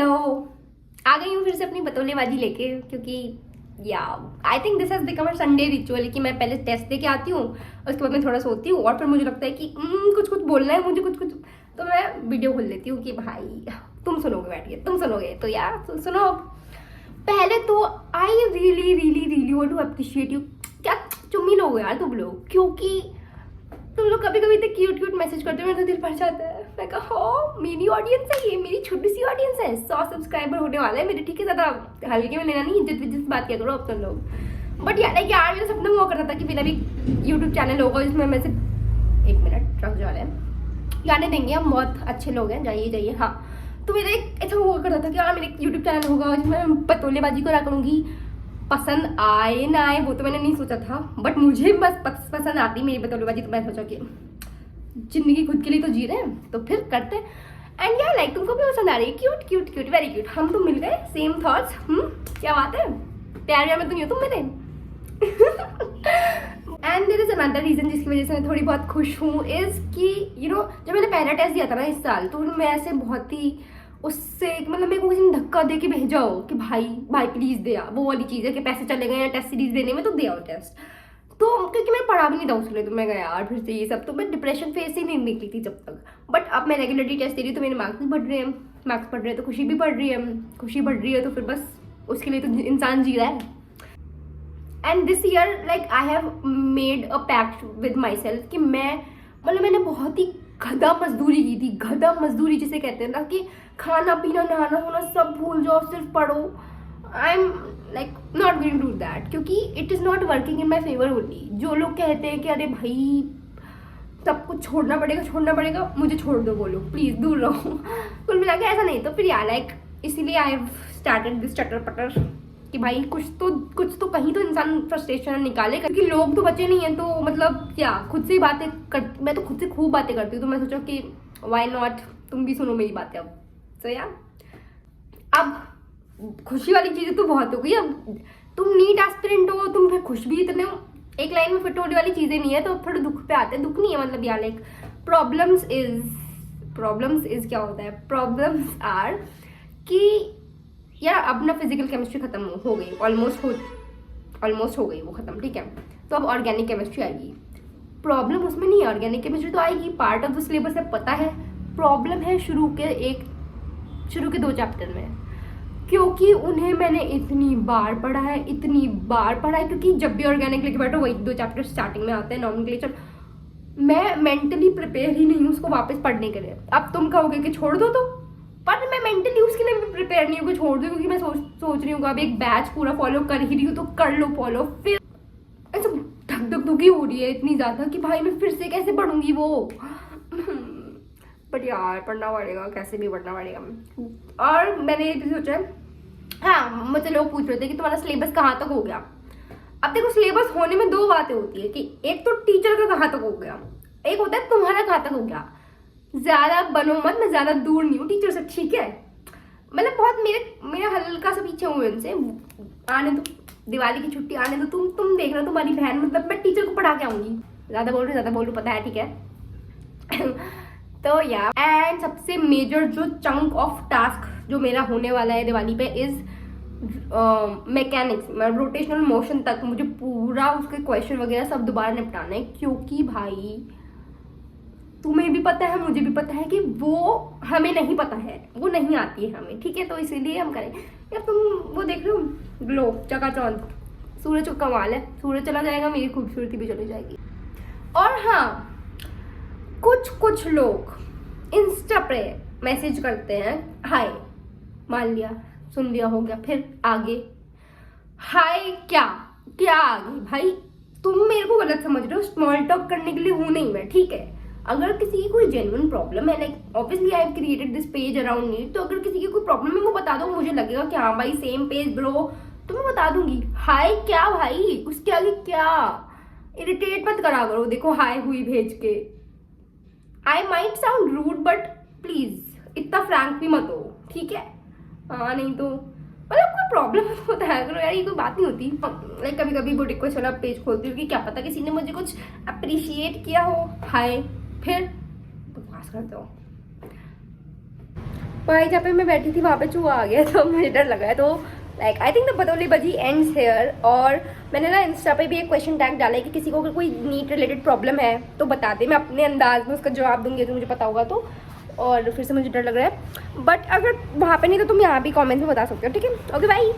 Hello, आ गई हूँ फिर से अपनी बतौलेबाजी लेके, क्योंकि या I think this has become a Sunday ritual कि मैं पहले टेस्ट दे के आती हूँ, उसके बाद मैं थोड़ा सोती हूँ और फिर मुझे लगता है कि कुछ कुछ बोलना है मुझे, कुछ कुछ, तो मैं वीडियो खोल लेती हूँ कि भाई तुम सुनोगे बैठ के, तुम सुनोगे तो यार सुनो। पहले तो I really really really want to appreciate you. क्या चुम्मी लोग यार तुम लोग, क्योंकि तुम लोग कभी कभी तो क्यूट क्यूट मैसेज करते हो, मेरा तो दिल भर जाता है। मैं कहा हो मेरी ऑडियंस है, ये मेरी छोटी सी ऑडियंस है, 100 सब्सक्राइबर होने वाला है मेरे, ठीक है, ज़्यादा हल्के में लेना नहीं, इज्जत विज्जत बात किया करो अब तुम लोग। बट यार यार मेरा सपना हुआ करता था कि मेरा भी यूट्यूब चैनल होगा जिसमें मैं से 1 मिनट रख जा रहे हैं, गाने देंगे हम, बहुत अच्छे लोग हैं, जाइए जाइए। हाँ, तो मेरा एक ऐसा हुआ करता था कि यार मेरा यूट्यूब चैनल होगा जिसमें मैं बतौलेबाजी करा करूँगी। पसंद आए ना आए वो तो मैंने नहीं सोचा था, बट मुझे बस पसंद आती मेरी बतौलेबाजी, तो मैं सोचा कि जिंदगी खुद के लिए तो जी रहे हैं तो फिर करते। एंड यार लाइक तुमको भी पसंद आ रही है, cute cute cute, very cute, हम तो मिल गए, सेम थॉट्स। क्या बात है, प्यार व्यार में तो नहीं हो तुम मेरे। And there is another reason जिसकी वजह से मैं थोड़ी बहुत खुश हूँ, इज कि यू नो जब मैंने पहला टेस्ट दिया था ना इस साल, तो मैं ऐसे बहुत ही उससे मतलब मेरे को किसी ने धक्का दे के भेजा हो कि भाई भाई प्लीज दे आ, वो वाली चीज़ है कि पैसे चले गए हैं टेस्ट सीरीज देने में तो दे आओ टेस्ट। तो क्योंकि मैं पढ़ा भी नहीं था उसके लिए, तो मैं गया यार फिर से ये सब, तो मैं डिप्रेशन फेज से नहीं निकली थी जब तक। बट अब मैं रेगुलरली टेस्ट दे रही हूँ तो मेरे मार्क्स भी बढ़ रहे हैं, मार्क्स बढ़ रहे हैं तो खुशी भी बढ़ रही है, खुशी बढ़ रही है तो फिर बस उसके लिए तो इंसान जी रहा है। And this year like I have made a pact with myself कि मैंने बहुत ही गधा मजदूरी की थी, गधा मजदूरी जिसे कहते हैं ना, कि खाना पीना नहाना होना सब भूल जाओ, सिर्फ पढ़ो। I am like not going to do that, क्योंकि it is not working in my favour only. जो लोग कहते हैं कि अरे भाई सब कुछ छोड़ना पड़ेगा, मुझे छोड़ दो, बोलो प्लीज दूर रहो। कुल मिला के ऐसा नहीं, तो फिर यार लाइक इसीलिए आई हैव स्टार्टेड दिस चटर पटर कि भाई कुछ तो कहीं तो इंसान फ्रस्ट्रेशन निकाले, क्योंकि लोग तो बचे नहीं हैं, तो मतलब क्या खुद से ही बातें कर, मैं तो खुद से खूब बातें करती हूँ, तो मैं सोचा कि व्हाई नॉट तुम भी सुनो मेरी बातें अब। सो यार अब खुशी वाली चीज़ें तो बहुत हो गई, अब तुम नीट एस्पिरेंट हो, तुम फिर खुश भी इतने हो, एक लाइन में फिट होने वाली चीज़ें नहीं है, तो थोड़े दुख पे आते हैं। दुख नहीं है मतलब यार लाइक प्रॉब्लम्स इज क्या होता है, प्रॉब्लम्स आर कि यार अब ना फिजिकल केमिस्ट्री खत्म हो गई, ऑलमोस्ट हो गई वो खत्म, ठीक है, तो अब ऑर्गेनिक केमिस्ट्री आएगी। प्रॉब्लम उसमें नहीं है, ऑर्गेनिक केमिस्ट्री तो आएगी, पार्ट ऑफ द सिलेबस है, पता है। प्रॉब्लम है शुरू के 2 चैप्टर में, क्योंकि उन्हें मैंने इतनी बार पढ़ा है, क्योंकि जब भी ऑर्गेनिक लेके बैठो वही 2 चैप्टर स्टार्टिंग में आते हैं, नॉमेनक्लेचर। मैं मेंटली प्रिपेयर ही नहीं हूँ उसको वापस पढ़ने के लिए। अब तुम कहोगे कि छोड़ दो, तो पर मैं मेंटली उसके लिए भी प्रिपेयर नहीं हूँ कि छोड़ दो, क्योंकि मैं सोच रही हूँ अब एक बैच पूरा फॉलो कर ही रही हूँ, तो कर लो फॉलो। फिर ऐसा धक धुकी हो रही है इतनी ज़्यादा कि भाई मैं फिर से कैसे पढ़ूंगी वो। बट यार पढ़ना पड़ेगा, कैसे भी पढ़ना पड़ेगा। और मैंने ये भी सोचा है, हाँ मुझसे लोग पूछ रहे थे कि तुम्हारा सिलेबस कहाँ तक हो गया। अब देखो सिलेबस होने में 2 बातें होती है, कि एक तो टीचर का कहाँ तक हो गया, एक होता है तुम्हारा कहाँ तक हो गया। ज्यादा बनो मत, मैं ज्यादा दूर नहीं हूँ टीचर से, ठीक है, मतलब बहुत मेरा हल्का सा पीछे हूँ इनसे, आने दो, दिवाली की छुट्टी आने दो, तुम देखना तुम्हारी बहन, मतलब मैं टीचर को पढ़ा के आऊंगी। ज्यादा बोल रही पता है, ठीक है। तो यार एंड सबसे मेजर जो चंक ऑफ टास्क जो मेरा होने वाला है दिवाली पे इज मैकेनिक्स, रोटेशनल मोशन तक मुझे पूरा उसके क्वेश्चन वगैरह सब दोबारा निपटाना है, क्योंकि भाई तुम्हें भी पता है मुझे भी पता है कि वो हमें नहीं पता है, वो नहीं आती है हमें, ठीक है, तो इसीलिए हम करें। यार तुम वो देख रहे हो ग्लो चकाचौंध, सूरज का कमाल है, सूरज चला जाएगा मेरी खूबसूरती भी चली जाएगी। और हाँ कुछ लोग इंस्टा पे मैसेज करते हैं हाय, मान लिया सुन लिया हो गया, फिर आगे हाय क्या आगे, भाई तुम मेरे को गलत समझ रहे हो, स्मॉल टॉक करने के लिए हूं नहीं मैं, ठीक है। अगर किसी की कोई जेन्युइन प्रॉब्लम है, like obviously I have created this page around me, तो अगर किसी की कोई प्रॉब्लम है वो बता दो, मुझे लगेगा कि हाँ भाई सेम पेज ब्रो, तो मैं बता दूंगी हाय क्या भाई, उसके आगे क्या, इरिटेट मत करा करो, देखो हाय हुई भेज के। I might sound rude but please इतना फ्रैंक भी मत हो, ठीक है। हाँ नहीं तो मतलब कोई प्रॉब्लम होता है करो यार, ये कोई बात नहीं होती। लाइक कभी कभी वो रिक्वेस्ट वाला पेज खोलती हूँ कि क्या पता किसी ने मुझे कुछ अप्रिशिएट किया हो, हाय, फिर बकवास करते हो। भाई जहाँ पे मैं बैठी थी वहाँ पे चूहा आ गया तो मुझे डर लगा है। तो लाइक आई थिंक द पतोली बजी एंड्स हेयर। और मैंने ना इंस्टा पे भी एक क्वेश्चन टैग डाला है कि किसी को अगर कोई नीट रिलेटेड प्रॉब्लम है तो बता दे, मैं अपने अंदाज में उसका जवाब दूंगी तो मुझे पता होगा तो। और फिर से मुझे डर लग रहा है, बट अगर वहाँ पे नहीं तो तुम यहाँ भी कमेंट में बता सकते हो, ठीक है? Okay bye.